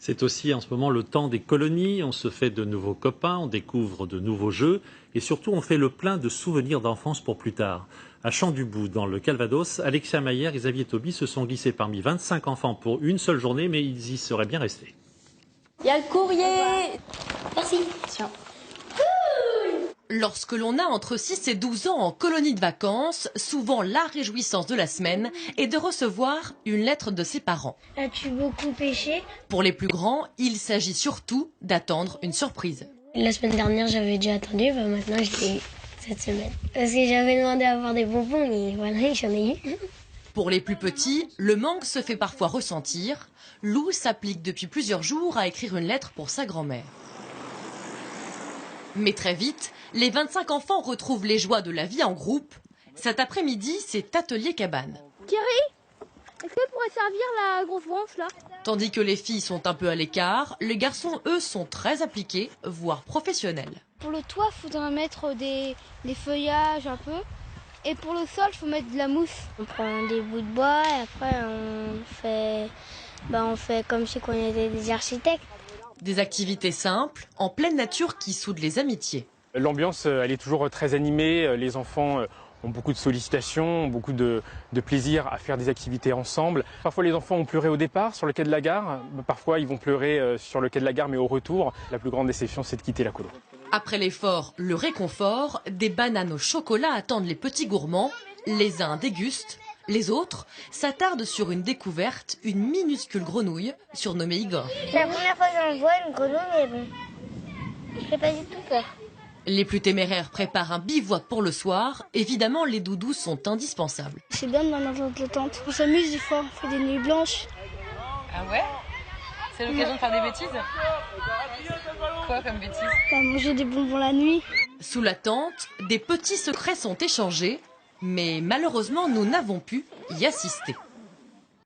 C'est aussi en ce moment le temps des colonies, on se fait de nouveaux copains, on découvre de nouveaux jeux et surtout on fait le plein de souvenirs d'enfance pour plus tard. À Champ-du-Bout, dans le Calvados, Alexia Maillère et Xavier Toby se sont glissés parmi 25 enfants pour une seule journée, mais ils y seraient bien restés. Il y a le courrier. Merci. Tiens. Lorsque l'on a entre 6 et 12 ans en colonie de vacances, souvent la réjouissance de la semaine est de recevoir une lettre de ses parents. As-tu beaucoup pêché? Pour les plus grands, il s'agit surtout d'attendre une surprise. La semaine dernière, j'avais déjà attendu, maintenant je l'ai eu cette semaine. Parce que j'avais demandé à avoir des bonbons et voilà, j'en ai eu. Pour les plus petits, le manque se fait parfois ressentir. Lou s'applique depuis plusieurs jours à écrire une lettre pour sa grand-mère. Mais très vite, les 25 enfants retrouvent les joies de la vie en groupe. Cet après-midi, c'est atelier cabane. Thierry, est-ce qu'elle pourrait servir la grosse branche là? Tandis que les filles sont un peu à l'écart, les garçons, eux, sont très appliqués, voire professionnels. Pour le toit, il faudra mettre des feuillages un peu. Et pour le sol, il faut mettre de la mousse. On prend des bouts de bois et après on fait comme si on était des architectes. Des activités simples, en pleine nature qui soudent les amitiés. L'ambiance, elle est toujours très animée. Les enfants ont beaucoup de sollicitations, ont beaucoup de plaisir à faire des activités ensemble. Parfois, les enfants ont pleuré au départ sur le quai de la gare. Parfois, ils vont pleurer sur le quai de la gare, mais au retour, la plus grande déception, c'est de quitter la colo. Après l'effort, le réconfort, des bananes au chocolat attendent les petits gourmands. Les uns dégustent, les autres s'attardent sur une découverte, une minuscule grenouille surnommée Igor. C'est la première fois que j'en vois une grenouille, mais bon, je fais pas du tout peur. Les plus téméraires préparent un bivouac pour le soir. Évidemment, les doudous sont indispensables. C'est bien de dormir dans la tente. On s'amuse des fois, on fait des nuits blanches. Ah ouais? C'est l'occasion de faire des bêtises? Quoi comme bêtises? Manger des bonbons la nuit. Sous la tente, des petits secrets sont échangés, mais malheureusement, nous n'avons pu y assister.